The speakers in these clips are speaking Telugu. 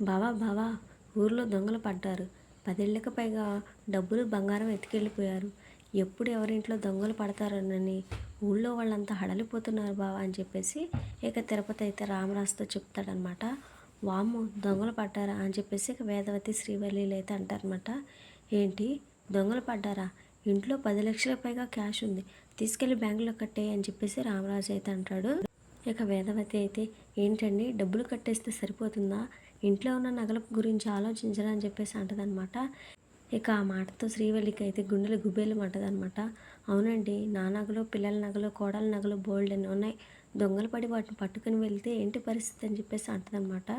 బావా బావా, ఊర్లో దొంగలు పడ్డారు. 10 ఏళ్ళకి పైగా డబ్బులు బంగారం ఎత్తుకెళ్ళిపోయారు. ఎప్పుడు ఎవరింట్లో దొంగలు పడతారోనని ఊళ్ళో వాళ్ళంతా హడలిపోతున్నారు బావా అని చెప్పేసి ఇక తిరుపతి అయితే రామరాజుతో చెప్తాడనమాట. వామ్మో, దొంగలు పడ్డారా అని చెప్పేసి ఇక వేదవతి శ్రీవల్లిలు అయితే అంటారనమాట. ఏంటి, దొంగలు పడ్డారా? ఇంట్లో 10 లక్షల పైగా క్యాష్ ఉంది, తీసుకెళ్ళి బ్యాంకులో కట్టేయి అని చెప్పేసి రామరాజు అయితే అంటాడు. ఇక వేదవతి అయితే, ఏంటండి, డబ్బులు కట్టేస్తే సరిపోతుందా? ఇంట్లో ఉన్న నగల గురించి ఆలోచించరా అని చెప్పేసి అంటదనమాట. ఇక ఆ మాటతో శ్రీవల్లికి అయితే గుండెలు గుబేలు అంటదనమాట. అవునండి, నా నగలు, పిల్లల నగలు, కోడల నగలు బోల్డ్ అని ఉన్నాయి. దొంగలు పడి వాటిని పట్టుకుని వెళ్తే ఏంటి పరిస్థితి అని చెప్పేసి అంటదనమాట.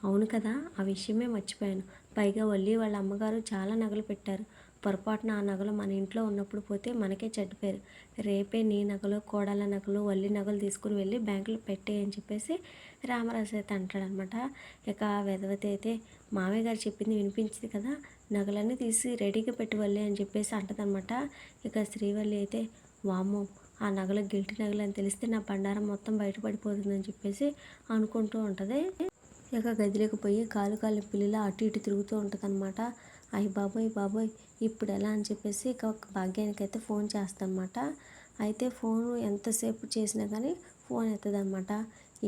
అవును కదా, ఆ విషయమే మర్చిపోయాను. పైగా వల్లి వాళ్ళ అమ్మగారు చాలా నగలు పెట్టారు. పొరపాటున ఆ నగలు మన ఇంట్లో ఉన్నప్పుడు పోతే మనకే చెడ్డ పేరు. రేపే నీ నగలు, కోడళ్ళ నగలు, వల్లి నగలు తీసుకుని వెళ్ళి బ్యాంకులో పెట్టేయి అని చెప్పేసి రామరాజు అయితే అంటాడనమాట. ఇక వేదవతి అయితే, మామయ్య గారు చెప్పింది వినిపించింది కదా, నగలన్నీ తీసి రెడీగా పెట్టి వల్లి అని చెప్పేసి అంటదనమాట. ఇక శ్రీవల్లి అయితే, వామ్మో, ఆ నగలు గిల్టీ నగలు అని తెలిస్తే నా బండారం మొత్తం బయటపడిపోతుందని చెప్పేసి అనుకుంటూ ఉంటుంది. ఇక గదిలోకి పోయి కాలు కాలు పిల్లిలా అటు ఇటు తిరుగుతూ ఉంటుందన్నమాట. అయ్య బాబోయ్ బాబోయ్, ఇప్పుడు ఎలా అని చెప్పేసి ఇక భాగ్యానికి అయితే ఫోన్ చేస్తానమాట. అయితే ఫోన్ ఎంతసేపు చేసినా కానీ ఫోన్ ఎత్తదనమాట.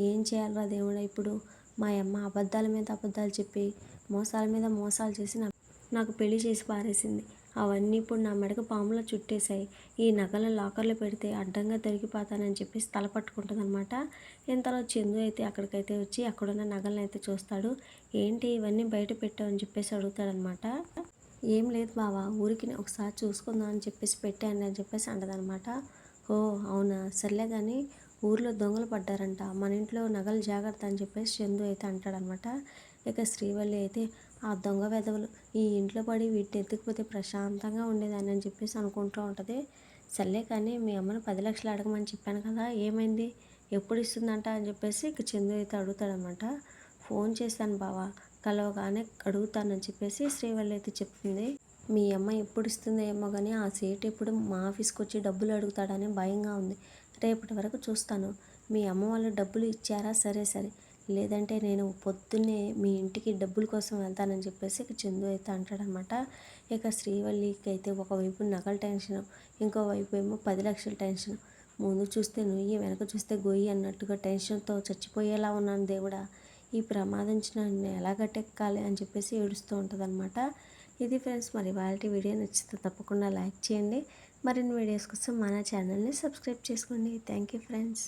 ఏం చేయాలరా దేవుడా ఇప్పుడు? మా అమ్మ అబద్ధాల మీద అబద్ధాలు చెప్పి మోసాల మీద మోసాలు చేసి నాకు పెళ్లి చేసి పారేసింది. అవన్నీ ఇప్పుడు నా మెడకు పాములా చుట్టేశాయి. ఈ నగల లాకర్లో పెడితే అడ్డంగా దొరికిపోతానని చెప్పేసి తల పట్టుకుంటుందన్నమాట. ఇంతలో చందు అయితే అక్కడికైతే వచ్చి అక్కడున్న నగలను అయితే చూస్తాడు. ఏంటి ఇవన్నీ బయట పెట్టావు అని చెప్పేసి అడుగుతాడనమాట. ఏం లేదు బావా, ఊరికి ఒకసారి చూసుకుందాం అని చెప్పేసి పెట్టాను అని చెప్పేసి అంటదనమాట. ఓ అవునా, సర్లే కానీ ఊర్లో దొంగలు పడ్డారంట, మన ఇంట్లో నగలు జాగ్రత్త అని చెప్పేసి చందు అయితే అంటాడనమాట. ఇక శ్రీవల్లి అయితే, ఆ దొంగ వెధవలు ఈ ఇంట్లో పడి వీటిని ఎత్తుకుపోతే ప్రశాంతంగా ఉండేదాన్ని అని చెప్పేసి అనుకుంటూ ఉంటుంది. సర్లే కానీ మీ అమ్మను 10 లక్షలు అడగమని చెప్పాను కదా, ఏమైంది, ఎప్పుడు ఇస్తుందంట అని చెప్పేసి ఇక చందు అయితే అడుగుతాడనమాట. ఫోన్ చేశాను బావా, కలవగానే అడుగుతానని చెప్పేసి శ్రీవల్లి అయితే చెప్తుంది. మీ అమ్మ ఎప్పుడు ఇస్తుందో ఏమో కానీ ఆ సేటు ఎప్పుడు మా ఆఫీస్కి వచ్చి డబ్బులు అడుగుతాడని భయంగా ఉంది. రేపటి వరకు చూస్తాను. మీ అమ్మ వాళ్ళు డబ్బులు ఇచ్చారా? సరే సరే, లేదంటే నేను పొద్దున్నే మీ ఇంటికి డబ్బుల కోసం వెళ్తానని చెప్పేసి ఇక చందు అయితే అంటాడనమాట. ఇక శ్రీవల్లికి అయితే ఒకవైపు నగల టెన్షన్, ఇంకోవైపు ఏమో 10 లక్షల టెన్షన్. ముందు చూస్తే నుయ్యి, వెనక చూస్తే గొయ్యి అన్నట్టుగా టెన్షన్తో చచ్చిపోయేలా ఉన్నాను దేవుడా, ఈ ప్రమాదం నుంచి నన్ను ఎలా గట్టెక్కాలి అని చెప్పేసి ఏడుస్తూ ఉంటుందన్నమాట. ఇది ఫ్రెండ్స్, మరి వాళ్ళ వీడియో నచ్చితే తప్పకుండా లైక్ చేయండి. మరిన్ని వీడియోస్ కోసం మన ఛానల్ని సబ్స్క్రైబ్ చేసుకోండి. Thank you friends.